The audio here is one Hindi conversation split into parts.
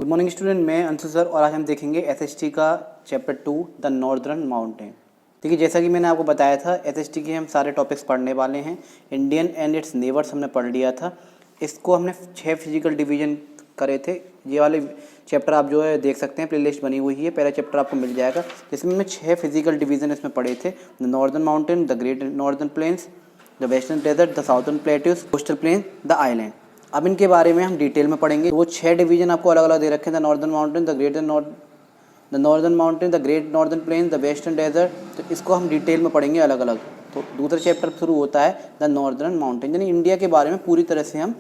गुड मॉर्निंग स्टूडेंट, मैं अंशु सर और आज हम देखेंगे एसएसटी का चैप्टर 2 द नॉर्दर्न माउंटेन। ठीक है, जैसा कि मैंने आपको बताया था एसएसटी के हम सारे टॉपिक्स पढ़ने वाले हैं। इंडियन एंड इट्स नेबर्स हमने पढ़ लिया था। इसको हमने 6 फिजिकल डिवीजन करे थे। ये वाले चैप्टर आप जो है देख सकते हैं, प्लेलिस्ट बनी हुई है। पहला चैप्टर आपको मिल जाएगा जिसमें हमने 6 फिजिकल डिवीजन इसमें पढ़े थे। The northern mountain, the great northern plains, the western desert, the southern plateaus, coastal plain, the island. अब इनके बारे में हम डिटेल में पढ़ेंगे। तो वो 6 डिवीजन आपको अलग अलग दे रखे हैं। The northern mountain, the northern mountain, the great northern plain, the western desert. तो इसको हम डिटेल में पढ़ेंगे अलग अलग। तो दूसरा चैप्टर शुरू होता है द नॉर्दर्न माउंटेन, यानी इंडिया के बारे में पूरी तरह से हम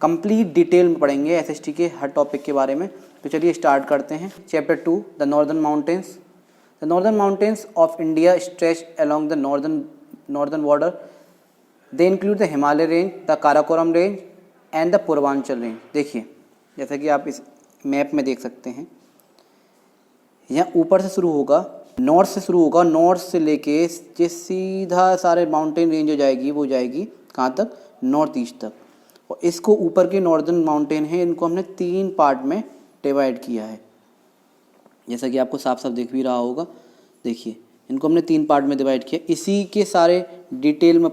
कंप्लीट डिटेल में पढ़ेंगे एसएसटी के हर टॉपिक के बारे में। तो चलिए स्टार्ट करते हैं। Chapter 2 the northern mountains. The northern mountains of India stretch along the northern border. They include the Himalaya range, the Karakoram range and the Purvanchal range. देखिए, जैसा कि आप इस मैप में देख सकते हैं, यहाँ ऊपर से शुरू होगा, नॉर्थ से शुरू होगा। नॉर्थ से लेके ये सीधा सारे माउंटेन रेंज हो जाएगी, वो जाएगी कहाँ तक? नॉर्थ ईस्ट तक। और इसको ऊपर के नॉर्दर्न माउंटेन है, इनको हमने 3 पार्ट में डिवाइड किया है, जैसा कि आपको साफ साफ दिख भी रहा होगा। देखिए, इनको हमने 3 पार्ट में डिवाइड किया। इसी के सारे डिटेल में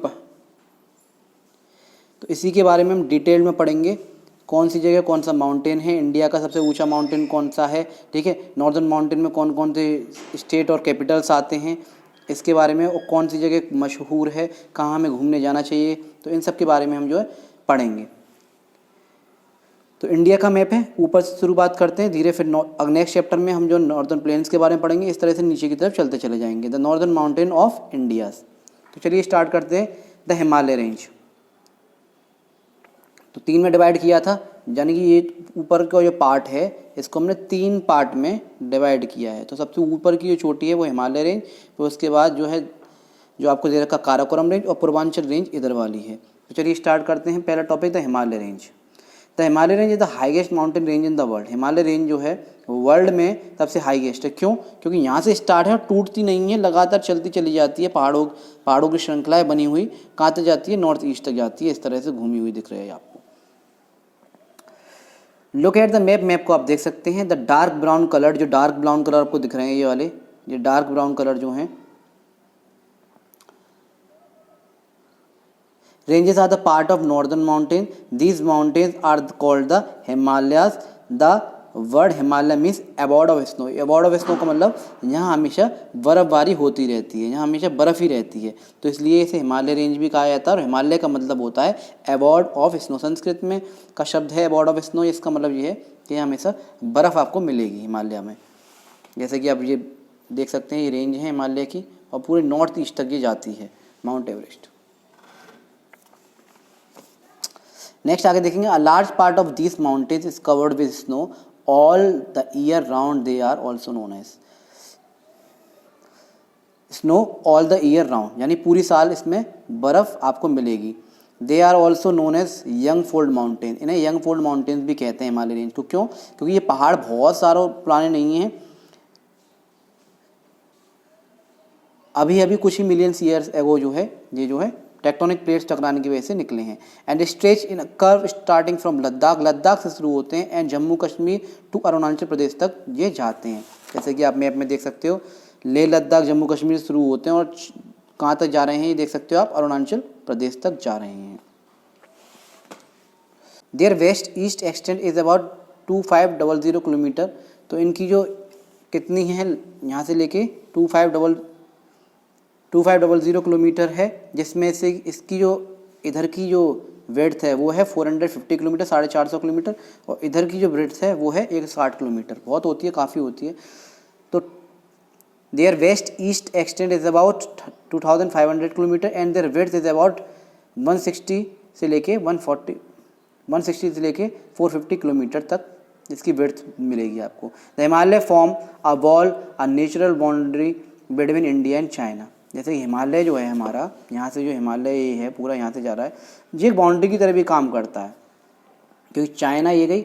तो इसी के बारे में हम डिटेल में पढ़ेंगे। कौन सी जगह कौन सा माउंटेन है, इंडिया का सबसे ऊंचा माउंटेन कौन सा है, ठीक है, नॉर्दर्न माउंटेन में कौन कौन से स्टेट और कैपिटल्स आते हैं, इसके बारे में, और कौन सी जगह मशहूर है, कहाँ हमें घूमने जाना चाहिए। तो इन सब के बारे में हम जो है पढ़ेंगे। तो इंडिया का मैप है, ऊपर से शुरुआत करते हैं धीरे, फिर नेक्स्ट चैप्टर में हम जो नॉर्दर्न प्लेन्स के बारे में पढ़ेंगे। इस तरह से नीचे की तरफ चलते चले जाएंगे। The northern mountain of India. तो चलिए स्टार्ट करते हैं। द हिमालय रेंज तो 3 में डिवाइड किया था, यानी कि ये ऊपर का जो पार्ट है इसको हमने 3 पार्ट में डिवाइड किया है। तो सबसे ऊपर की जो चोटी है वो हिमालय रेंज, फिर उसके बाद जो है जो आपको दे रखा काराकोरम रेंज, और पूर्वांचल रेंज इधर वाली है। तो चलिए स्टार्ट करते हैं। पहला topic the Himalaya range. The Himalaya range is the highest mountain range in the world. Himalaya range जो है वर्ल्ड में सबसे हाईएस्ट है। क्यों? क्योंकि यहाँ से स्टार्ट है और टूटती नहीं है, लगातार चलती चली जाती है। पहाड़ों की श्रृंखलाएँ बनी हुई, कहाँ तक जाती है? नॉर्थ ईस्ट तक जाती है। इस तरह से घूमी हुई दिख रही है आपको। लुक एट द मैप को आप देख सकते हैं। द डार्क ब्राउन कलर, जो डार्क ब्राउन कलर आपको दिख रहे हैं, ये वाले, ये डार्क ब्राउन कलर जो हैं, ranges are the part of northern mountain. These mountains are called the Himalayas. The word Himalaya means abode of snow. Abode of snow का मतलब यहाँ हमेशा बर्फबारी होती रहती है, यहाँ हमेशा बर्फ़ ही रहती है, तो इसलिए इसे हिमालय रेंज भी कहा जाता है। और हिमालय का मतलब होता है अबॉर्ड ऑफ स्नो। संस्कृत में का शब्द है अबॉर्ड ऑफ स्नो। इसका मतलब ये है कि हमेशा बर्फ़ आपको मिलेगी हिमालय में। जैसे कि आप ये देख सकते हैं, ये रेंज है हिमालय की और पूरे नॉर्थ ईस्ट तक ये जाती है, माउंट एवरेस्ट। नेक्स्ट आगे देखेंगे। A large part of this mountains is covered with snow all the year round. They are also known as snow all the year round, यानी पूरी साल इसमें बर्फ आपको मिलेगी। They are also known as young fold mountain. इन्हें यंग फोल्ड माउंटेन्स भी कहते हैं हिमालय रेंज को। क्यों? क्योंकि ये पहाड़ बहुत सारे पुराने नहीं हैं, अभी अभी कुछ ही मिलियंस ईयर्स एगो जो है ये जो है टेक्टोनिक प्लेट्स टकराने की वजह से निकले हैं। And stretch in curve starting from Ladakh. Ladakh से शुरू होते हैं एंड जम्मू कश्मीर टू अरुणाचल प्रदेश तक ये जाते हैं। जैसे कि आप मैप में देख सकते हो, लेह लद्दाख जम्मू कश्मीर से शुरू होते हैं और कहाँ तक जा रहे हैं ये देख सकते हो आप, अरुणाचल प्रदेश तक जा रहे हैं। Their west east extend is about 2500 kilometre. तो इनकी जो कितनी है, यहाँ से लेके 2500 किलोमीटर है, जिसमें से इसकी जो इधर की जो विड्थ है वो है 450 किलोमीटर, 450 किलोमीटर, और इधर की जो ब्रेड्थ है वो है 160 किलोमीटर। बहुत होती है, काफ़ी होती है। तो their west east extend is about 2500 kilometre and their width is about 160 से लेके 450 किलोमीटर तक इसकी विड्थ मिलेगी आपको। The Himalaya form a wall, a natural boundary between India and China. जैसे हिमालय जो है हमारा, यहाँ से जो हिमालय ये है पूरा यहाँ से जा रहा है, ये एक बाउंड्री की तरह भी काम करता है। क्योंकि चाइना ये गई,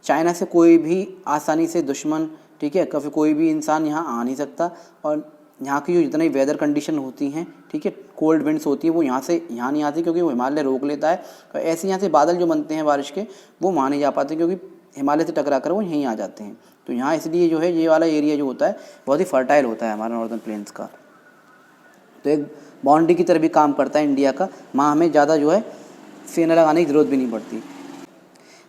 चाइना से कोई भी आसानी से दुश्मन, ठीक है, कभी कोई भी इंसान यहाँ आ नहीं सकता। और यहाँ की जो जितनी वेदर कंडीशन होती हैं, ठीक है, कोल्ड विंड्स होती हैं, वो यहाँ नहीं आती, क्योंकि वो हिमालय रोक लेता है। और ऐसे यहाँ से बादल जो बनते हैं बारिश के, वो वहाँ नहीं जा पाते, क्योंकि हिमालय से टकरा कर वो यहीं आ जाते हैं। तो यहाँ इसलिए जो है ये वाला एरिया जो होता है बहुत ही फर्टाइल होता है हमारा नॉर्दर्न प्लेन्स का। तो एक बाउंड्री की तरह भी काम करता है इंडिया का, वहाँ हमें ज़्यादा जो है सेना लगाने की ज़रूरत भी नहीं पड़ती।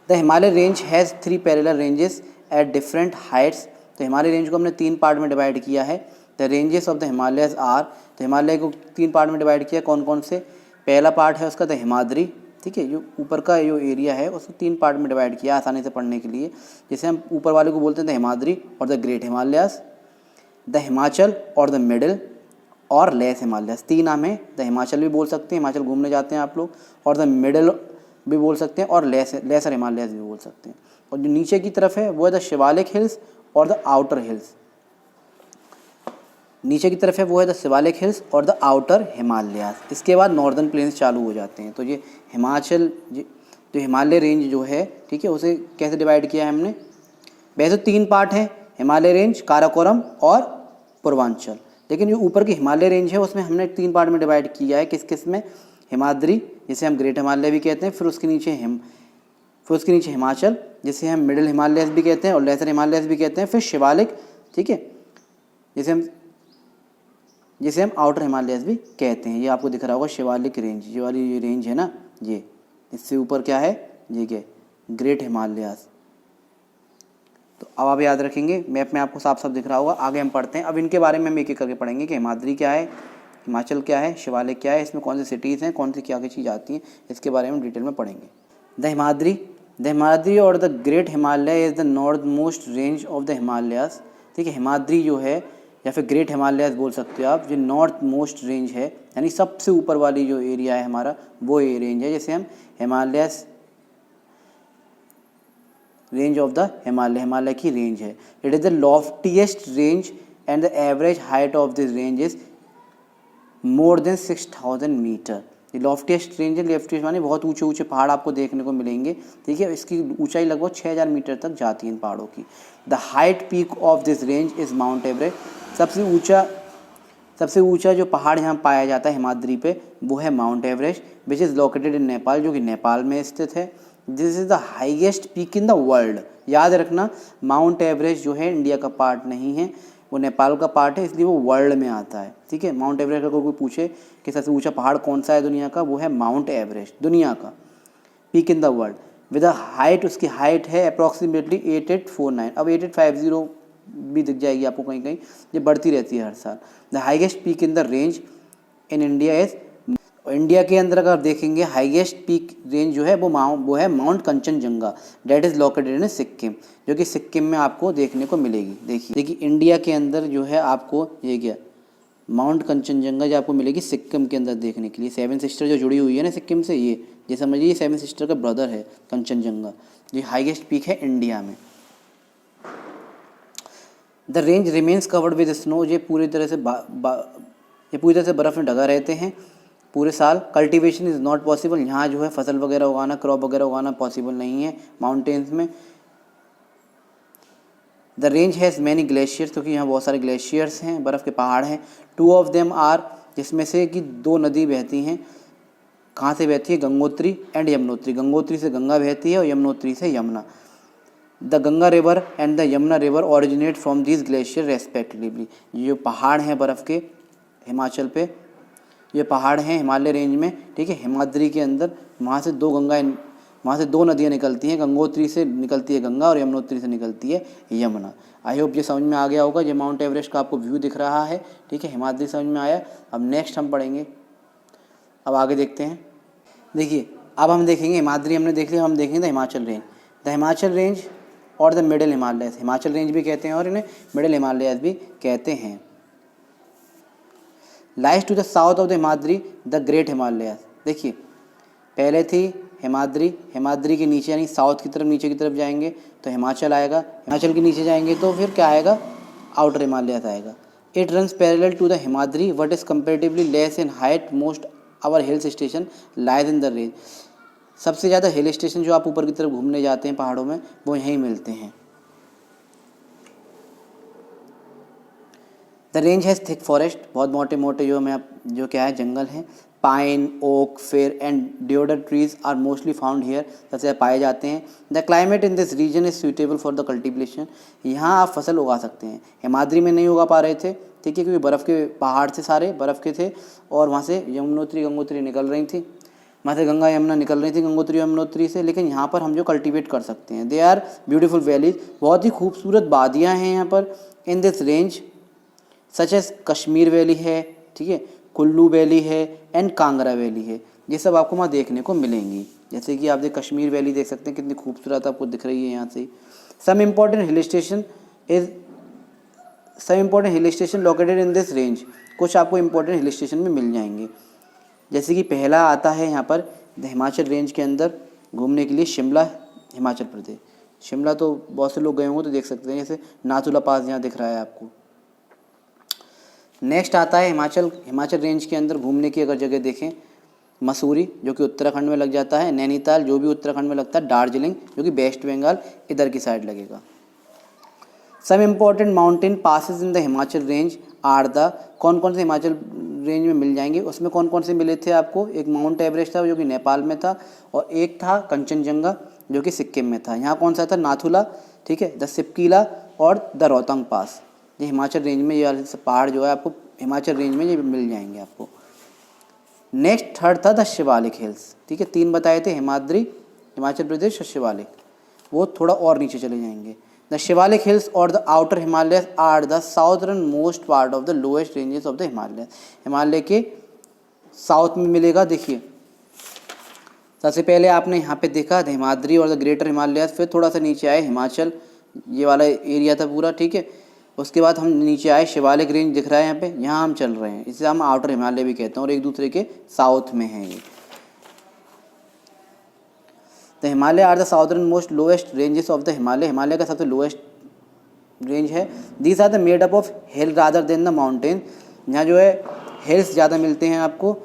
The Himalaya range has 3 parallel ranges at different Heights. तो हिमालय रेंज को हमने 3 पार्ट में डिवाइड किया है। The ranges of the Himalayas are, तो हिमालय को 3 पार्ट में डिवाइड किया, कौन कौन से। पहला पार्ट है उसका द हिमाद्री, ठीक है, जो ऊपर का जो एरिया है उसको 3 पार्ट में डिवाइड किया आसानी से पढ़ने के लिए। जैसे हम ऊपर वाले को बोलते हैं द हिमाद्री और the great Himalayas, the Himachal और द मिडिल और लेस हिमालयास। 3 नाम है, द हिमाचल भी बोल सकते हैं, हिमाचल घूमने जाते हैं आप लोग, और द मिडिल भी बोल सकते हैं, और लेसर हिमालयास भी बोल सकते हैं। और जो नीचे की तरफ है वो है द शिवालिक हिल्स और द आउटर हिल्स। नीचे की तरफ है वो है द शिवालिक हिल्स और द आउटर हिमालयास। इसके बाद नॉर्दर्न प्लेन्स चालू हो जाते हैं। तो ये हिमाचल जो हिमालय रेंज जो है, ठीक है, उसे कैसे डिवाइड किया है हमने। वैसे 3 पार्ट हैं, हिमालय रेंज, काराकोरम और पूर्वांचल। लेकिन जो ऊपर की हिमालय रेंज है उसमें हमने 3 पार्ट में डिवाइड किया है। किस किस में। हिमाद्री, जिसे हम ग्रेट हिमालय भी कहते हैं, फिर उसके नीचे हिमाचल, जिसे हम मिडिल हिमालयस भी कहते हैं और लेसर हिमालयस भी कहते हैं, फिर शिवालिक, ठीक है, जिसे हम आउटर हिमालयस भी कहते हैं। ये आपको दिख रहा होगा शिवालिक रेंज, ये वाली ये रेंज है ना, ये इससे ऊपर क्या है, ये क्या, ग्रेट हिमालयास। तो अब आप याद रखेंगे, मैप में आपको साफ साफ दिख रहा होगा। आगे हम पढ़ते हैं, अब इनके बारे में हम एक एक करके पढ़ेंगे कि हिमाद्री क्या है, हिमाचल क्या है, शिवालिक क्या है, इसमें कौन सी सिटीज़ हैं, कौन सी क्या क्या चीज़ आती हैं, इसके बारे में डिटेल में पढ़ेंगे। द हिमाद्री और the great Himalaya is the north most range of the Himalayas. ठीक है, हिमाद्री जो है या फिर ग्रेट हिमालयास बोल सकते हो आप, जो नॉर्थ मोस्ट रेंज है, यानी सबसे ऊपर वाली जो एरिया है हमारा, वो ये रेंज है, जैसे हम Himalayas range of the Himalaya की रेंज है। It is the loftiest range and the average height of this range is more than 6000 metre. ये लॉफ्टीएस्ट रेंज है, लॉफ्टीएस्ट माने बहुत ऊंचे ऊंचे पहाड़ आपको देखने को मिलेंगे। ठीक है, इसकी ऊंचाई लगभग 6000 मीटर तक जाती है इन पहाड़ों की। The height peak of this range is mount Everest. सबसे ऊंचा जो पहाड़ यहाँ पाया जाता है हिमाद्री पे, वो है mount Everest, which is located in Nepal, जो कि नेपाल में स्थित है। This is the highest peak in the world. याद रखना, माउंट एवरेस्ट जो है इंडिया का पार्ट नहीं है, वो नेपाल का पार्ट है, इसलिए वो वर्ल्ड में आता है। ठीक है, माउंट एवरेस्ट का कोई पूछे कि सबसे ऊंचा पहाड़ कौन सा है दुनिया का, वो है माउंट एवरेस्ट, दुनिया का peak in the world. With the height, उसकी हाइट है अप्रॉक्सीमेटली 8849। अब 8850 भी दिख जाएगी आपको कहीं कहीं, ये बढ़ती रहती है हर साल। The highest peak in the range in India is, India के अंदर अगर देखेंगे हाईएस्ट पीक रेंज जो है वो है mount Kanchenjunga, that is located in Sikkim, जो कि सिक्किम में आपको देखने को मिलेगी। देखिए इंडिया के अंदर जो है आपको ये क्या माउंट कंचनजंगा जो आपको मिलेगी सिक्किम के अंदर देखने के लिए। 7 सिस्टर जो जुड़ी हुई है ना सिक्किम से, ये समझिए 7 सिस्टर का ब्रदर है कंचनजंगा, जो हाईएस्ट पीक है इंडिया में। The range remains covered with snow, ये पूरी तरह से बर्फ़ में ढका रहते हैं पूरे साल। कल्टीवेशन इज़ नॉट पॉसिबल, यहाँ जो है फसल वगैरह उगाना, क्रॉप वगैरह उगाना पॉसिबल नहीं है माउंटेन्स में। The range has many glaciers, क्योंकि यहाँ बहुत सारे ग्लेशियर्स हैं, बर्फ़ के पहाड़ हैं। 2 ऑफ देम आर, जिसमें से कि 2 नदी बहती हैं। कहाँ से बहती है, गंगोत्री एंड यमुनोत्री। गंगोत्री से गंगा बहती है और यमुनोत्री से Yamuna. The Ganga river and the Yamuna river originate from these glacier respectively. ये जो पहाड़ हैं बर्फ़ के हिमाचल पे, ये पहाड़ हैं हिमालय रेंज में, ठीक है, हिमाद्री के अंदर, वहाँ से 2 नदियाँ निकलती हैं। गंगोत्री से निकलती है गंगा और यमुनोत्री से निकलती है यमुना। आई होप ये समझ में आ गया होगा। ये माउंट एवरेस्ट का आपको व्यू दिख रहा है, ठीक है, हिमाद्री समझ में आया। अब नेक्स्ट हम पढ़ेंगे, अब आगे देखते हैं। देखिए अब हम देखेंगे हिमाद्री हमने देख लिया, हम देखेंगे the Himachal range. The Himachal range और the middle Himalayas, Himachal range भी कहते हैं और इन्हें मिडिल हिमालयस भी कहते हैं। Lies to the south of the Himadri the great Himalayas. देखिए पहले थी हिमाद्री, हिमाद्री के नीचे यानी साउथ की तरफ, नीचे की तरफ जाएंगे तो हिमाचल आएगा, हिमाचल के नीचे जाएंगे तो फिर क्या आएगा, आउटर हिमालयस आएगा। It runs parallel to the Himadri but is comparatively less in height. Most our hill station lies in the range. सबसे ज़्यादा हिल स्टेशन जो आप ऊपर की तरफ घूमने जाते हैं पहाड़ों में, वो यहीं मिलते हैं। The range has thick forest, बहुत मोटे मोटे जो क्या है जंगल हैं। Pine, oak, fir and deodar trees are mostly found here, सबसे पाए जाते हैं। The climate in this region is suitable for the cultivation, यहाँ आप फसल उगा सकते हैं। हिमाद्री में नहीं उगा पा रहे थे, ठीक है, क्योंकि बर्फ़ के पहाड़ थे, सारे बर्फ़ के थे, और वहाँ से यमुनोत्री गंगोत्री निकल रही थी, वहाँ से गंगा यमुना निकल रही थी गंगोत्री यमुनोत्री से। लेकिन यहाँ पर हम जो कल्टीवेट कर सकते हैं, दे आर ब्यूटीफुल वैलीज, बहुत ही खूबसूरत वादियाँ हैं यहाँ पर in this range, such as Kashmir valley है, ठीक है, कुल्लू वैली है एंड कांगड़ा वैली है, ये सब आपको वहाँ देखने को मिलेंगी। जैसे कि आप कश्मीर वैली देख सकते हैं, कितनी खूबसूरत आपको दिख रही है यहाँ से। Some important hill station located in this range, कुछ आपको इम्पोर्टेंट हिल स्टेशन में मिल जाएंगे। जैसे कि पहला आता है यहाँ पर हिमाचल रेंज के अंदर घूमने के लिए शिमला, हिमाचल प्रदेश। शिमला तो बहुत से लोग गए होंगे तो देख सकते हैं, जैसे नाथुला पास यहाँ दिख रहा है आपको। नेक्स्ट आता है हिमाचल रेंज के अंदर घूमने की अगर जगह देखें, मसूरी जो कि उत्तराखंड में लग जाता है, नैनीताल जो भी उत्तराखंड में लगता है, दार्जिलिंग जो कि वेस्ट बंगाल इधर की साइड लगेगा। Some important mountain passes in the Himachal range are the, कौन कौन से हिमाचल रेंज में मिल जाएंगे, उसमें कौन कौन से मिले थे आपको, एक माउंट एवरेस्ट था जो कि नेपाल में था, और एक था कंचनजंगा जो कि सिक्किम में था। यहाँ कौन सा था, नाथुला, ठीक है, द सिपकीला और द रोहतांग पास, ये हिमाचल रेंज में, ये पहाड़ जो है आपको हिमाचल रेंज में ये मिल जाएंगे आपको। नेक्स्ट थर्ड था द शिवालिक हिल्स, ठीक है, 3 बताए थे, हिमाद्री, हिमाचल प्रदेश और शिवालिक, वो थोड़ा और नीचे चले जाएंगे। द शिवालिक हिल्स और the outer Himalaya are the southern most part of the lowest ranges of the Himalaya, Himalaya के साउथ में मिलेगा। देखिए सबसे पहले आपने यहाँ पे देखा हिमाद्री और द ग्रेटर हिमालय, फिर थोड़ा सा नीचे आए हिमाचल, ये वाला एरिया था पूरा, ठीक है। उसके बाद हम नीचे आए, शिवालिक रेंज दिख रहा है यहाँ पे, यहाँ हम चल रहे हैं, इसे हम आउटर हिमालय भी कहते हैं, और एक दूसरे के साउथ में है ये। The Himalaya are the southern most lowest ranges of the Himalaya, Himalaya का सबसे लोएस्ट रेंज है। These are the made up of hill rather than the mountain, यहाँ जो है हिल्स ज़्यादा मिलते हैं आपको।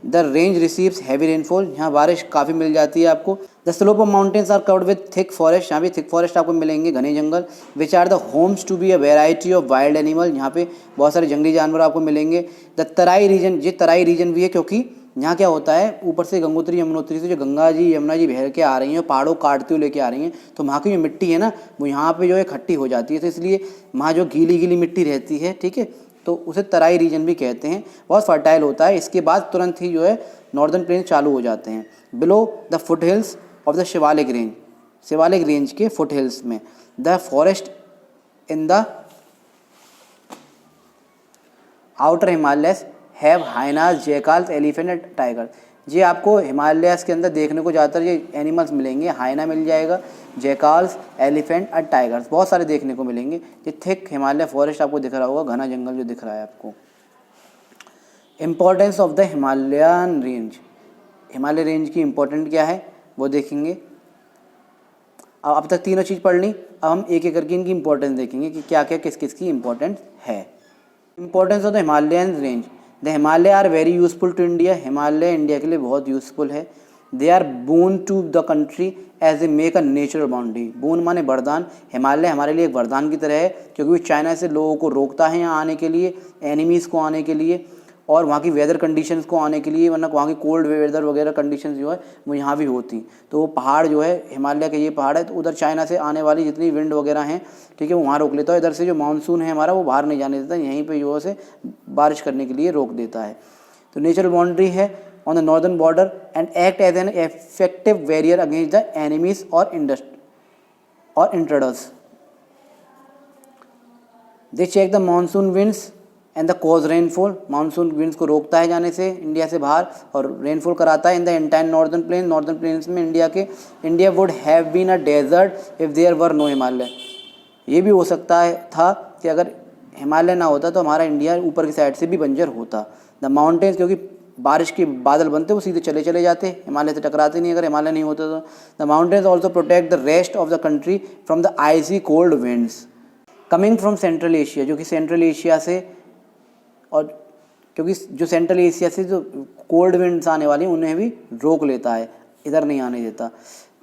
The range receives heavy rainfall, यहाँ बारिश काफ़ी मिल जाती है आपको। The slope of mountains are covered with thick forest, यहाँ भी थिक फॉरेस्ट आपको मिलेंगे, घने जंगल। Which are the homes to be a variety of wild animal, यहाँ पे बहुत सारे जंगली जानवर आपको मिलेंगे। द तराई रीजन, ये तराई रीजन भी है क्योंकि यहाँ क्या होता है, ऊपर से गंगोत्री यमुनोत्री से जो गंगा जी यमुना जी बहर के आ रही हैं, पहाड़ों काटते हुए लेके आ रही हैं, तो वहाँ की जो मिट्टी है ना वो यहाँ पे जो है खट्टी हो जाती है, तो इसलिए वहाँ जो गीली गीली मिट्टी रहती है, ठीक है, तो उसे तराई रीजन भी कहते हैं, बहुत फर्टाइल होता है। इसके बाद तुरंत ही जो है नॉर्दर्न प्लेन्स चालू हो जाते हैं। Below the foothills of the Shivalik range, Shivalik range के फुट हिल्स में the forest in the outer Himalayas have hyenas, jackals, elephant and tiger, ये आपको हिमालयस के अंदर देखने को ज़्यादातर ये एनिमल्स मिलेंगे। हाइना मिल जाएगा, जैकाल्स, एलिफेंट और टाइगर्स बहुत सारे देखने को मिलेंगे। ये थिक हिमालय फॉरेस्ट आपको दिख रहा होगा, घना जंगल जो दिख रहा है आपको। Importance of the Himalayan range, Himalaya range की इम्पोर्टेंट क्या है वो देखेंगे। अब तक तीनों चीज़ पढ़ ली, अब हम एक एक करके इनकी इंपॉर्टेंस देखेंगे कि क्या क्या किस किस की इम्पोर्टेंस है। Importance of the Himalayan range, the Himalaya are very useful to India, Himalaya India के लिए बहुत यूजफुल है। They are boon to the country as a make a natural boundary, boon माने वरदान, हिमालय हमारे लिए एक वरदान की तरह है क्योंकि वो चाइना से लोगों को रोकता है यहाँ आने के लिए, एनिमीज़ को आने के लिए और वहाँ की वेदर कंडीशंस को आने के लिए, वरना वहाँ की कोल्ड वेदर वगैरह कंडीशंस जो है वो यहाँ भी होती। तो वो पहाड़ जो है हिमालय के ये पहाड़ है, तो उधर चाइना से आने वाली जितनी विंड वगैरह हैं, ठीक है, वो वहाँ रोक लेता है। इधर से जो मानसून है हमारा वो बाहर नहीं जाने देता, यहीं पे जो है बारिश करने के लिए रोक देता है। तो नेचुरल बाउंड्री है on the northern border and act as an effective barrier against the enemies और intruders. They check the monsoon winds and the cause rainfall, monsoon winds को रोकता है जाने से इंडिया से बाहर और रेनफॉल कराता है in the entire northern plain, northern plains में India would have been a desert if there were no Himalaya. ये भी हो सकता है था कि अगर हिमालय ना होता तो हमारा इंडिया ऊपर की साइड से भी बंजर होता। द माउंटेन्स, क्योंकि बारिश के बादल बनते वो सीधे चले जाते, हिमालय से टकराते नहीं अगर हिमालय नहीं होता तो। The mountains also protect the rest of the country from the icy cold winds coming from central Asia, जो कि सेंट्रल एशिया से, और क्योंकि जो सेंट्रल एशिया से जो कोल्ड विंड्स आने वाली हैं उन्हें भी रोक लेता है, इधर नहीं आने देता।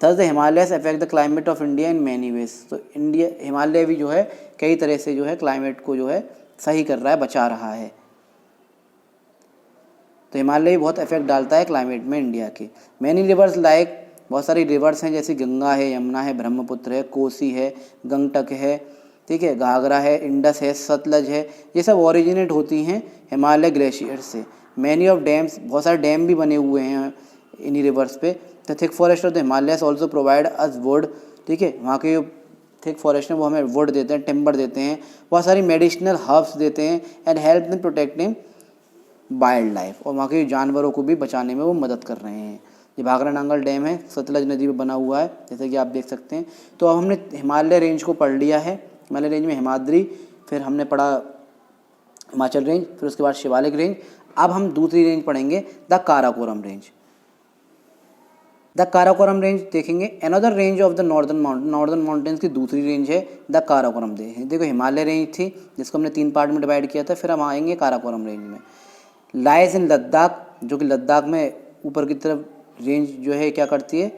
Thus the Himalayas affect the climate of India in many ways, तो इंडिया हिमालय भी जो है कई तरह से जो है क्लाइमेट को जो है सही कर रहा है, बचा रहा है। तो हिमालय भी बहुत इफेक्ट डालता है क्लाइमेट में इंडिया के। मैनी रिवर्स लाइक, बहुत सारी रिवर्स हैं जैसे गंगा है, यमुना है, ब्रह्मपुत्र है, कोसी है, गंगटक है, ठीक है, घाघरा है, इंडस है, सतलज है, ये सब ओरिजिनेट होती हैं हिमालय ग्लेशियर से। मैनी ऑफ डैम्स, बहुत सारे डैम भी बने हुए हैं इन्हीं रिवर्स पे। The thick forest of the Himalayas also provide us would, ठीक है, वहाँ के जो थिक फॉरेस्ट है वो हमें वुड देते हैं, टिम्बर देते हैं, बहुत सारी मेडिसिनल हर्ब्स देते हैं and help in protecting wild life, और वहाँ के जानवरों को भी बचाने में वो मदद कर रहे हैं। ये भाखड़ा नांगल डैम है, सतलज नदी में बना हुआ है जैसे कि आप देख सकते हैं। तो अब हमने हिमालय रेंज को पढ़ लिया है। हिमालय रेंज में हिमाद्री, फिर हमने पढ़ा हिमाचल रेंज, फिर उसके बाद शिवालिक रेंज। अब हम दूसरी रेंज पढ़ेंगे the Karakoram range. The Karakoram range देखेंगे, another range of the northern mountains की दूसरी रेंज है द काराकोरम। देखो हिमालय रेंज थी जिसको हमने 3 पार्ट में डिवाइड किया था, फिर हम आएंगे काराकोरम रेंज में। लाइज इन लद्दाख, जो कि लद्दाख में ऊपर की तरफ रेंज जो है क्या करती है,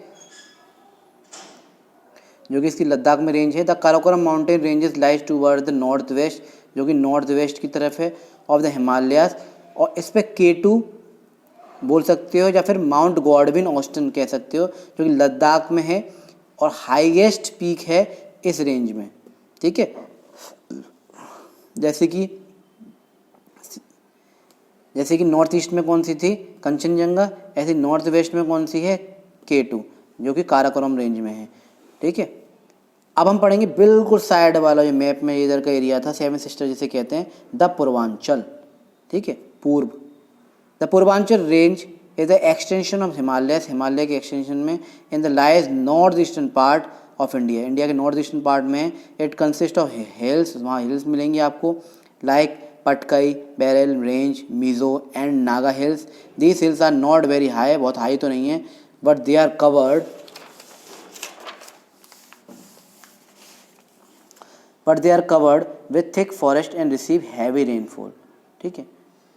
जो कि इसकी लद्दाख में रेंज है। The Karakoram mountain ranges lies toward the north west, जो कि नॉर्थ वेस्ट की तरफ है ऑफ द हिमालयास, और इस पर K2 बोल सकते हो या फिर माउंट गॉडविन ऑस्टन कह सकते हो, जो कि लद्दाख में है और हाईएस्ट पीक है इस रेंज में, ठीक है। जैसे कि नॉर्थ ईस्ट में कौन सी थी, कंचनजंगा, ऐसे नॉर्थ वेस्ट में कौन सी है, K2, जो कि काराकोरम रेंज में है, ठीक है। अब हम पढ़ेंगे बिल्कुल साइड वाला जो मैप में इधर का एरिया था, 7 सिस्टर जिसे कहते हैं, द पूर्वांचल, ठीक है, पूर्व। The Purvanchal range is the extension of Himalaya, Himalaya के एक्सटेंशन में, in the lies north eastern part of India, India के नॉर्थ ईस्टर्न पार्ट में। इट कंसिस्ट ऑफ हिल्स, वहाँ हिल्स मिलेंगी आपको, like Patkai, Barail range, Mizo and Naga hills. These hills are not very high, बहुत हाई तो नहीं है, but they are covered with thick forest and receive heavy rainfall, ठीक है,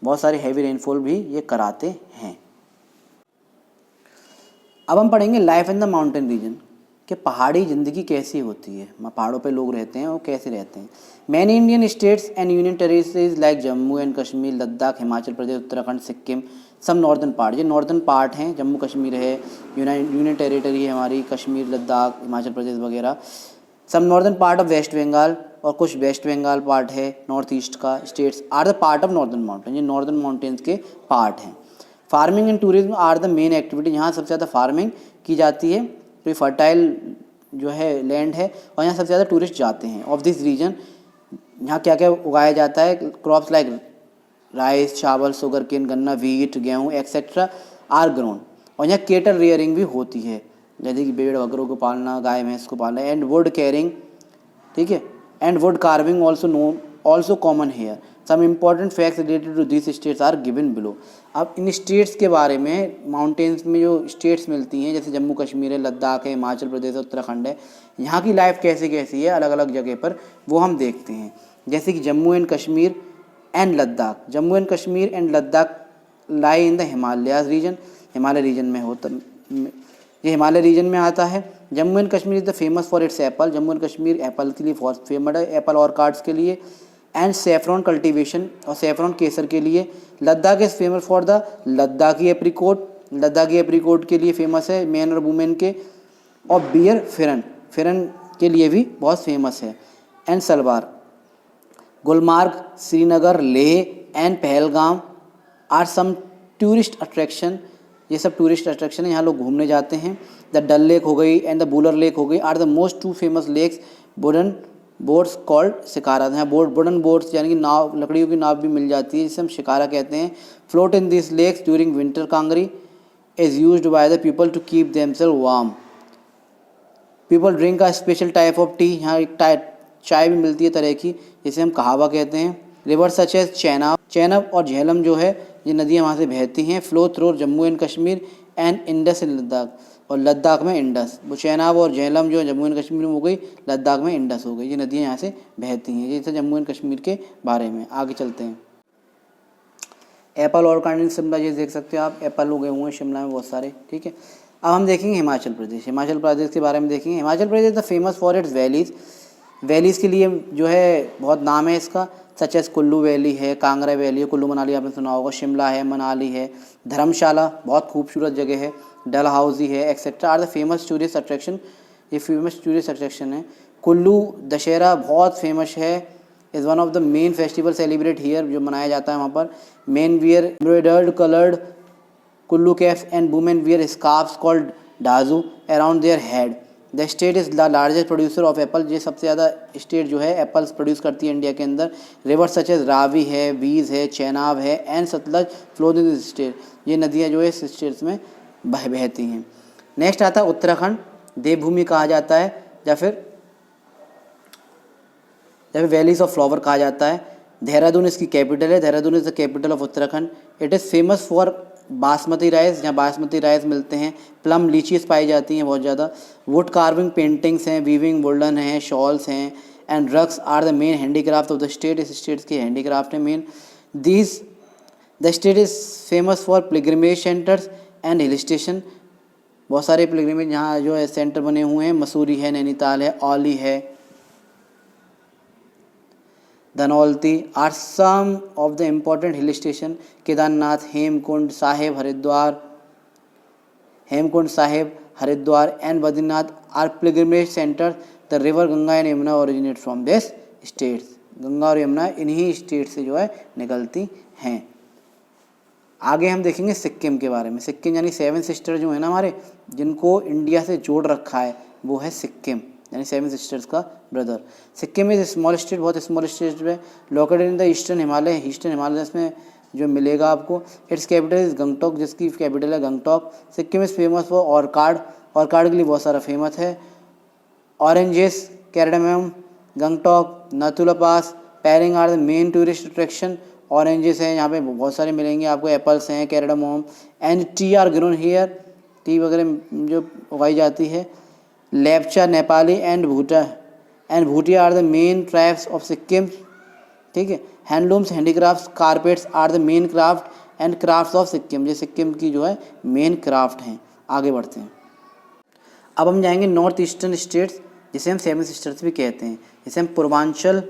बहुत सारे हैवी रेनफॉल भी ये कराते हैं। अब हम पढ़ेंगे life in the mountain region, कि पहाड़ी ज़िंदगी कैसी होती है, पहाड़ों पे लोग रहते हैं वो कैसे रहते हैं। Many Indian states and union territories like Jammu and Kashmir, Ladakh, Himachal Pradesh, Uttarakhand, Sikkim, सब नॉर्दर्न पार्ट, ये नॉर्दर्न पार्ट हैं, जम्मू कश्मीर है, यूनियन टेरिटरी है हमारी, कश्मीर, लद्दाख, हिमाचल प्रदेश वगैरह, सब northern part of West Bengal, और कुछ वेस्ट बंगाल पार्ट है नॉर्थ ईस्ट का। States are the part of northern mountain, ये नॉर्दर्न माउंटेन्स के पार्ट हैं। Farming and tourism are the main activity, यहाँ सबसे ज़्यादा फार्मिंग की जाती है, तो ये फर्टाइल जो है लैंड है और यहाँ सबसे ज़्यादा टूरिस्ट जाते हैं। ऑफ दिस रीजन, यहाँ क्या क्या उगाया जाता है, क्रॉप्स लाइक राइस, चावल, शुगर केन, गन्ना, व्हीट, गेहूँ एक्सेट्रा आर ग्रोन, और यहाँ केटल रियरिंग भी होती है, जैसे कि भेड़ बकरों को पालना, गाय भैंस को पालना, एंड वुड कैरिंग, ठीक है, and wood carving also common here. Some important facts related to this states are given below. अब इन स्टेट्स के बारे में, माउंटेन्स में जो स्टेट्स मिलती हैं जैसे जम्मू कश्मीर है, लद्दाख है, हिमाचल प्रदेश है, उत्तराखंड है, यहाँ की लाइफ कैसी कैसी है अलग अलग जगह पर, वो हम देखते हैं। जैसे कि Jammu and Kashmir and Ladakh, Jammu and Kashmir and Ladakh lie in the Himalayas region, Himalaya region में होता, ये हिमालय रीजन में आता है। Jammu and Kashmir is the famous for its apple, Jammu and Kashmir apple के लिए बहुत फेमस है, एप्पल और कार्ड्स के लिए, एंड सेफ्रॉन कल्टीवेशन, और सेफ्रॉन केसर के लिए। Ladakh is famous for the Ladakhi apricot, Ladakhi apricot के लिए फेमस है, मैन और वुमेन के, और बियर फिरन के लिए भी बहुत फेमस है, and salwar. Gulmarg, Srinagar, Leh and Pahalgam are some tourist attraction, ये सब टूरिस्ट अट्रैक्शन है, यहाँ लोग घूमने जाते हैं। द डल लेक हो गई एंड द बुलर लेक हो गई are the most 2 famous lakes. Wooden boats called shikara, यहाँ वुडन बोट्स यानी कि नाव, लकड़ियों की नाव भी मिल जाती है जिसे हम शिकारा कहते हैं। Float in this lakes during winter kangri is used by the people to keep themselves warm. People drink a special type of tea, यहाँ एक चाय भी मिलती है तरह की जिसे हम कहावा कहते हैं। रिवर सच एज चेनाब और झेलम जो है ये नदियाँ वहाँ से बहती हैं। Flow through Jammu and Kashmir and Indus in Ladakh, और लद्दाख में इंडस, वो चेनाब और झेलम जो जम्मू एंड कश्मीर में हो गई, लद्दाख में इंडस हो गई, ये नदियाँ यहाँ से बहती हैं। ये था जम्मू एंड कश्मीर के बारे में। आगे चलते हैं। एप्पल और कार्ड शिमला, ये देख सकते हो आप, एप्पल उगे हुए हैं शिमला में बहुत सारे, ठीक है। अब हम देखेंगे हिमाचल प्रदेश, हिमाचल प्रदेश के बारे में देखेंगे। Himachal Pradesh the famous for its valleys, valleys के लिए जो है बहुत नाम है इसका। सच एज कुल्लू वैली है, कांगड़ा वैली है, कुल्लू मनाली आपने सुना होगा, शिमला है, मनाली है, धर्मशाला बहुत खूबसूरत जगह है, डलहौजी है, etcetera are the famous tourist attraction. ये फेमस टूरिस्ट अट्रैक्शन है। कुल्लू दशहरा बहुत फेमस है, is one of the main festival celebrate here, जो मनाया जाता है वहाँ पर। Men wear embroidered coloured Kullu caps and women wear scarfs called डाजू around their head. The state is the largest producer of apple, ये सबसे ज़्यादा स्टेट जो है एप्पल्स प्रोड्यूस करती है इंडिया के अंदर। रिवर सच एज रावी है, वीज है, चेनाब है and Sutlej flow in this state, ये नदियाँ जो है इस स्टेट्स में बहती हैं। नेक्स्ट आता है उत्तराखंड, देवभूमि कहा जाता है या फिर वैलीज ऑफ फ्लावर कहा जाता है। देहरादून इसकी कैपिटल है, Dehradun is the capital of Uttarakhand. It is famous for basmati rice, जहाँ बासमती राइस मिलते हैं। प्लम लीचीज पाई जाती हैं बहुत ज़्यादा। वुड कार्विंग पेंटिंग्स हैं, वीविंग वुलन हैं, शॉल्स हैं and rugs are the main handicraft of the state, इस स्टेट्स की हैंडीक्राफ्ट है main. These the state is famous for pilgrimage centres and hill station, बहुत सारे पिलग्रिमेज यहाँ जो है सेंटर बने हुए हैं। मसूरी है, नैनीताल है, औली है, Dhanaulti are some of the important hill station. Kedarnath, Hemkund Sahib Haridwar and Badrinath are pilgrimage centre. The river Ganga and Yamuna originate from this states, Ganga और यमुना इन्हीं स्टेट से जो है निकलती हैं। आगे हम देखेंगे सिक्किम के बारे में। सिक्किम यानी 7 सिस्टर जो है ना हमारे, जिनको इंडिया से जोड़ रखा है, वो है सिक्किम, यानी 7 सिस्टर्स का brother. Sikkim is small state, बहुत स्मॉल स्टेट है, located in the eastern Himalaya में जो मिलेगा आपको। इट्स कैपिटल इज गंगटोक, जिसकी कैपिटल है Gangtok. Sikkim is famous for orchid के लिए बहुत सारा फेमस है। Oranges, cardamom, Gangtok, Nathula pass, Pelling are the main tourist attraction. Oranges हैं यहाँ पे बहुत सारे मिलेंगे आपको, एप्पल्स हैं, cardamom and tea are grown here, tea वगैरह जो उगाई जाती है। Lepcha, Nepali and Bhutia are the main tribes of Sikkim, ठीक है। Handlooms, handicrafts, carpets are the main craft and crafts of Sikkim, ये सिक्किम की जो है मेन क्राफ्ट हैं। आगे बढ़ते हैं, अब हम जाएंगे नॉर्थ ईस्टर्न स्टेट्स, जिसे हम 7 सिस्टर्स भी कहते हैं, जिसे हम पूर्वांचल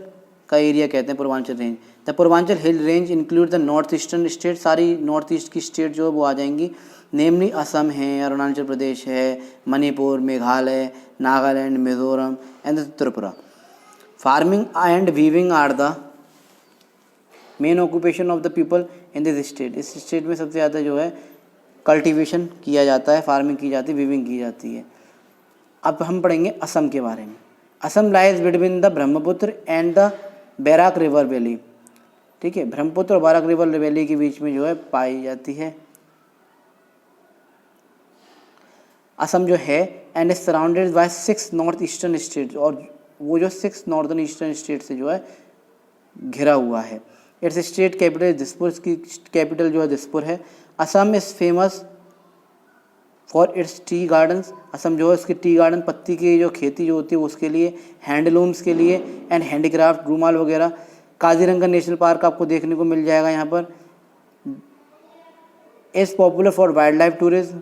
का एरिया कहते हैं, Purvanchal range. The Purvanchal hill range include the north eastern state, सारी नॉर्थ ईस्ट की स्टेट जो है वो आ जाएंगी। नेमली असम है, अरुणाचल प्रदेश है, Manipur, Meghalaya, Nagaland, Mizoram and Tripura. Farming and weaving are the main occupation of the people in this state, इस स्टेट में सबसे ज़्यादा जो है कल्टीवेशन किया जाता है, फार्मिंग की जाती है, वीविंग की जाती है। अब हम पढ़ेंगे असम के बारे में। Assam lies between the Brahmaputra and the बैराक river valley, ठीक है, ब्रह्मपुत्र और बैराक रिवर वैली के बीच में जो है पाई जाती है असम जो है। And is surrounded by 6 north eastern states, और वो जो 6 नॉर्दर्न ईस्टर्न स्टेट से जो है घिरा हुआ है। इट्स स्टेट कैपिटल दिसपुर, इसकी कैपिटल जो है दिसपुर है। Assam is famous for it's tea gardens, Assam जो है उसके टी गार्डन, पत्ती की जो खेती जो होती है उसके लिए, हैंडलूम्स के लिए एंड हैंडीक्राफ्ट, रूमाल वगैरह। काजीरंगा नेशनल पार्क आपको देखने को मिल जाएगा यहाँ पर। Is popular for wild life tourism,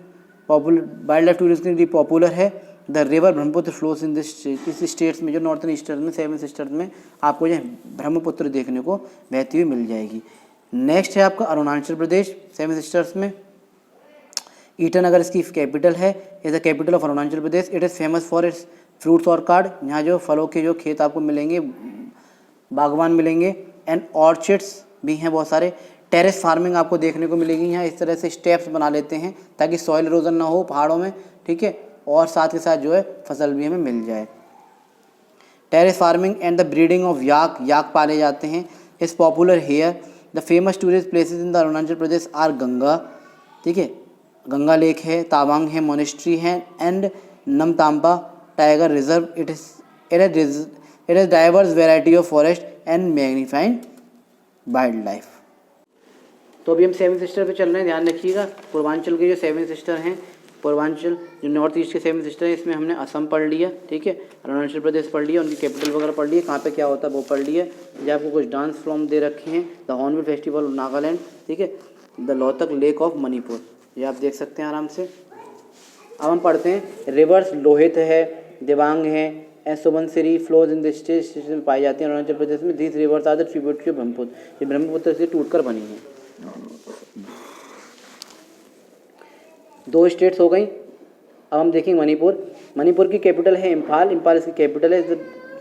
wild life tourism के लिए पॉपुलर है। The river Brahmaputra flows in this state, इस स्टेट्स में जो नॉर्थन ईस्टर्न में 7 सिस्टर्स में आपको जो ब्रह्मपुत्र देखने को बहती हुई मिल जाएगी। नेक्स्ट है आपका अरुणाचल प्रदेश, 7 सिस्टर्स में ईटानगर इसकी कैपिटल है, is the capital of Arunachal Pradesh. It is famous for its fruits orchard, यहाँ जो फलों के जो खेत आपको मिलेंगे, बागवान मिलेंगे एंड ऑर्चिड्स भी हैं बहुत सारे। टेरेस फार्मिंग आपको देखने को मिलेगी यहाँ, इस तरह से स्टेप्स बना लेते हैं ताकि सॉइल इरोजन ना हो पहाड़ों में, ठीक है, और साथ के साथ जो है फसल भी हमें मिल जाए। Terrace farming and the breeding of yak पाले जाते हैं, is popular here. The famous tourist places in the Arunachal Pradesh are Ganga, ठीक है, गंगा लेक है, तावांग है, मोनेस्ट्री है and Namdapha tiger reserve. It is diverse variety of forest and magnifying wild life. तो अभी हम 7 सिस्टर पे चल रहे हैं, ध्यान रखिएगा। पूर्वांचल के जो 7 सिस्टर हैं, पूर्वांचल जो नॉर्थ ईस्ट के 7 सिस्टर हैं, इसमें हमने असम पढ़ लिया, ठीक है, अरुणाचल प्रदेश पढ़ लिया, उनकी कैपिटल वगैरह पढ़ लिया, कहाँ पे क्या होता है वो पढ़ लिया। जो आपको कुछ डांस फॉर्म दे रखे हैं, the hornbill festival of Nagaland, ठीक है, द लोतक लेक ऑफ मणिपुर, ये आप देख सकते हैं आराम से। अब हम पढ़ते हैं रिवर्स, लोहित है, दिबांग है, and Subansiri flows in the state में पाई जाती हैं अरुणाचल प्रदेश में। These rivers are the tributary of Brahmaputra, ये ब्रह्मपुत्र से टूटकर बनी है। 2 स्टेट्स हो गई। अब हम देखेंगे मणिपुर। मणिपुर की कैपिटल है इम्फाल, इम्फाल इसकी कैपिटल है,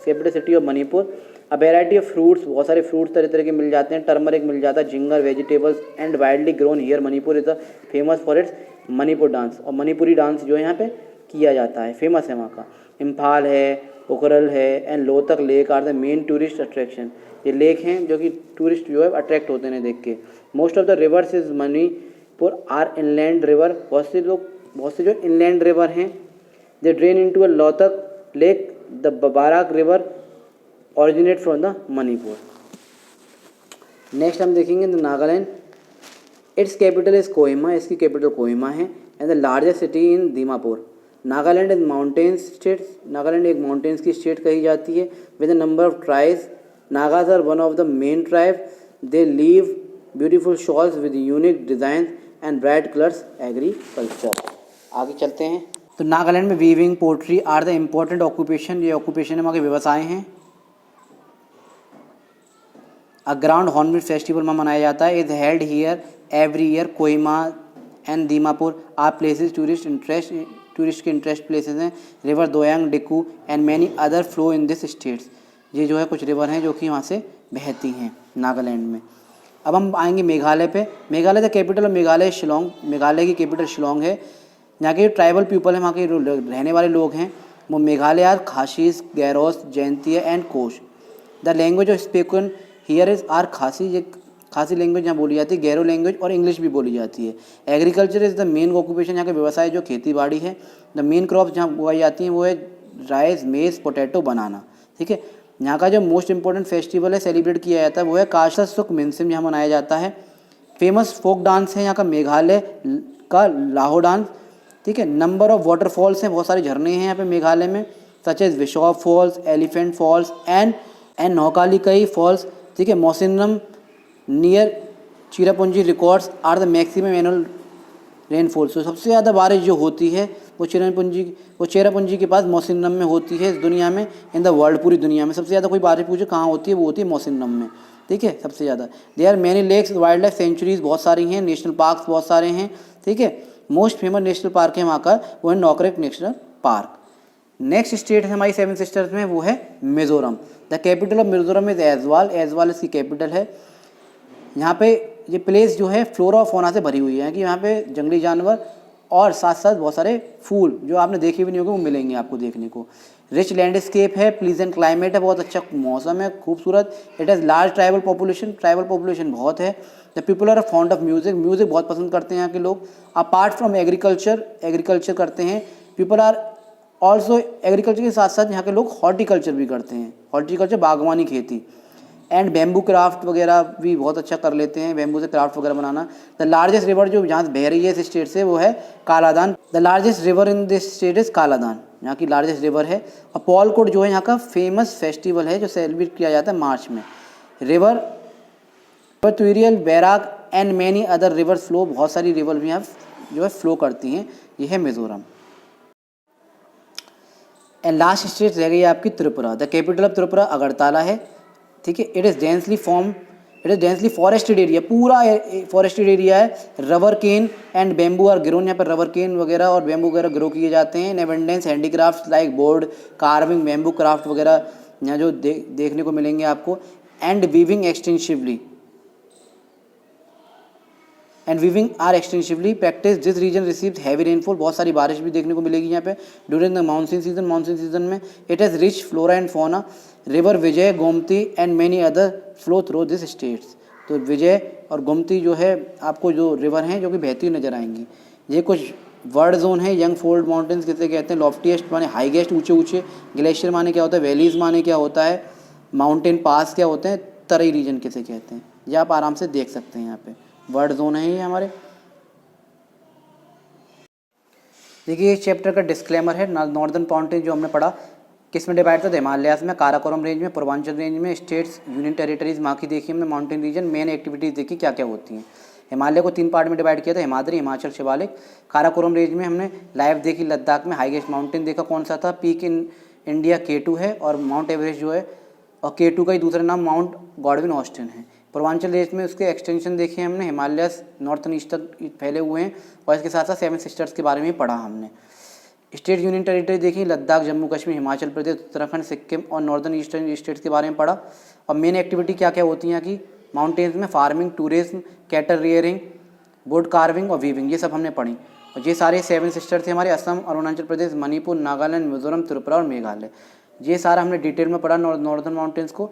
capital city of Manipur. A variety of fruits, बहुत सारे फ्रूट्स तरह तरह के मिल जाते हैं। टर्मरिक मिल जाता है, ginger, vegetables and widely grown here. Manipur is the famous for it's Manipur dance, और मणिपुरी डांस जो है यहाँ पे किया जाता है, फेमस है वहाँ का। इम्फाल है, उखरल है and Loktak lake are the main tourist attraction, ये लेक हैं जो कि टूरिस्ट जो है अट्रैक्ट होते हैं देख के। Most of the rivers is Manipur are inland river, बहुत से जो इनलैंड रिवर हैं they drain into a Loktak lake. The Barak river originate from the Manipur. Next हम देखेंगे the Nagaland. Its capital is Kohima, इसकी कैपिटल कोहिमा है and the largest city in Dimapur. Nagaland is mountains state, Nagaland एक माउंटेन्स की स्टेट कही जाती है with a number of tribes. Nagas are one of the main tribe, they weave beautiful shawls with unique design and bright colours. Agriculture, आगे चलते हैं। तो नागालैंड में weaving, pottery are the important occupation, ये ऑक्यूपेशन है, वहाँ के व्यवसाय हैं। अ ग्राउंड हॉर्नबिल फेस्टिवल में मनाया जाता है, is held here every year. Kohima and Dimapur are places tourist के इंटरेस्ट प्लेसेस हैं। River Doyang, Dikhu and many other flow in this states, ये जो है कुछ रिवर हैं जो कि वहाँ से बहती हैं नागालैंड में। अब हम आएंगे मेघालय पे। Meghalaya the capital of Meghalaya Shillong, Meghalaya की कैपिटल शिलोंग है। यहाँ के ट्राइबल पीपल हैं, वहाँ के रहने वाले लोग हैं वो Meghalaya are Khasis, Garos, Jaintia and Koch. The language of spoken here is are Khasi, ये खासी लैंग्वेज यहाँ बोली जाती है, गैरो लैंग्वेज और इंग्लिश भी बोली जाती है। Agriculture is the main occupation, यहाँ के व्यवसाय जो खेती बाड़ी है। द मेन क्रॉप्स जहाँ उगाई जाती हैं वो है राइस, मेज, पोटैटो, बनाना, ठीक है। यहाँ का जो मोस्ट इंपॉर्टेंट फेस्टिवल है सेलिब्रेट किया जाता है वो है काशा सुक मिनसिम, यहाँ मनाया जाता है। फेमस फोक डांस है यहाँ का मेघालय का लाहो डांस, ठीक है। नंबर ऑफ वाटरफॉल्स हैं, बहुत सारे झरने हैं यहाँ पे मेघालय में, such as bishop falls, elephant falls and Nohkalikai falls, ठीक है। Mawsynram near Cherrapunji records are the maximum annual rainfall. तो सबसे ज़्यादा बारिश जो होती है वो चेरापुंजी के पास मौसिनरम में होती है इस दुनिया में, इन द वर्ल्ड, पूरी दुनिया में सबसे ज़्यादा कोई बारिश पूछे कहाँ होती है वो होती है मौसिनरम में, ठीक है, सबसे ज़्यादा। They are many lakes, wild life sanctuaries बहुत सारी हैं, नेशनल पार्क्स बहुत सारे हैं, ठीक है। मोस्ट फेमस नेशनल पार्क है वहाँ का वो है Nokrek national park. Next state है हमारी 7 सिस्टर्स में वो है Mizoram. The capital of Mizoram is Aizawl, Aizawl इसकी कैपिटल है। यहाँ पे ये प्लेस जो है फ्लोरा और फौना से भरी हुई है कि यहाँ पे जंगली जानवर और साथ साथ बहुत सारे फूल जो आपने देखे भी नहीं होंगे वो मिलेंगे आपको देखने को। रिच लैंडस्केप है, प्लीजेंट क्लाइमेट है, बहुत अच्छा मौसम है, खूबसूरत। It has large tribal population बहुत है। The people are fond of music, music बहुत पसंद करते हैं यहाँ के लोग। अपार्ट फ्रॉम एग्रीकल्चर करते हैं पीपल आर ऑल्सो, एग्रीकल्चर के साथ साथ यहाँ के लोग हॉर्टिकल्चर भी करते हैं, हॉर्टिकल्चर बागवानी खेती। एंड बैम्बू क्राफ्ट वगैरह भी बहुत अच्छा कर लेते हैं, बैम्बू से क्राफ्ट वगैरह बनाना। द लार्जेस्ट रिवर जो यहाँ बह रही है इस स्टेट से वो है Kaladan. The largest river in this state is Kaladan, यहाँ की लार्जेस्ट रिवर है। और पॉलकोट जो है यहाँ का फेमस फेस्टिवल है जो सेलिब्रेट किया जाता है मार्च में। River Tuirial, Barak and many other rivers flow, बहुत सारी रिवर भी यहाँ जो है फ्लो करती हैं। यह है मिज़ोरम। एंड लास्ट स्टेट रह गई आपकी Tripura. The capital of Tripura Agartala है, ठीक है। It is densely forested area, पूरा फॉरेस्टेड एरिया है। Rubber cane and bamboo are grown, यहाँ पर रबर केन वगैरह और बैम्बू वगैरह ग्रो किए जाते हैं। Abundance handicraft like board, carving, bamboo craft वगैरह यहाँ जो देखने को मिलेंगे आपको। And weaving are extensively practice. This region receives heavy rainfall, बहुत सारी बारिश भी देखने को मिलेगी यहाँ पे ड्यूरिंग द मानसून सीजन में। It has rich flora and fauna. River Vijay, Gomti and many other flow through this states. तो विजय और गोमती जो है आपको जो रिवर हैं जो कि बहती हुई नजर आएंगी। ये कुछ वर्ड जोन है। यंग फोल्ड माउंटेन्स किसे कहते हैं? लॉफ्टीएस्ट माने हाईएस्ट, ऊंचे। ग्लेशियर माने क्या होता है? वैलीज माने क्या होता है? माउंटेन पास क्या होते हैं? तराई रीजन किसे कहते हैं? ये आप आराम से देख सकते हैं, यहाँ पे वर्ड जोन है ये हमारे। देखिए इस चैप्टर का डिस्क्लेमर है। नॉर्दर्न माउंटेन जो हमने पढ़ा किस में डिवाइड था? हिमालयास में, काराकोरम रेंज में, पूर्वांचल रेंज में, स्टेट्स, यूनियन टेरिटरीज माँ की देखी हमने, माउंटेन रीजन, मेन एक्टिविटीज़ देखी क्या क्या होती हैं। हिमालय को 3 पार्ट में डिवाइड किया था, हिमाद्री, हिमाचल, शिवालिक। काराकोरम रेंज में हमने लाइव देखी, लद्दाख में हाईएस्ट माउंटेन देखा कौन सा था, पीक इन इंडिया K2 है और माउंट एवरेस्ट जो है, और K2 का ही दूसरा नाम माउंट गॉडविन ऑस्टिन है। पूर्वांचल देश में उसके एक्सटेंशन देखे हमने, हिमालयस नॉर्थ ईस्ट तक फैले हुए हैं, और इसके साथ साथ 7 सिस्टर्स के बारे में पढ़ा हमने। स्टेट यूनियन टेरिटरी देखी, लद्दाख, जम्मू कश्मीर, हिमाचल प्रदेश, उत्तराखंड, सिक्किम और नॉर्दर्न ईस्टर्न स्टेट्स के बारे में पढ़ा। और मेन एक्टिविटी क्या क्या होती हैं कि माउंटेन्स में farming, tourism, cattle rearing, wood carving और वीविंग, ये सब हमने पढ़ी। और ये सारे 7 सिस्टर थे हमारे, असम, अरुणाचल प्रदेश, मणिपुर, नागालैंड, मिजोरम, त्रिपुरा और मेघालय। ये सारा हमने डिटेल में पढ़ा नॉर्दर्न माउंटेन्स को।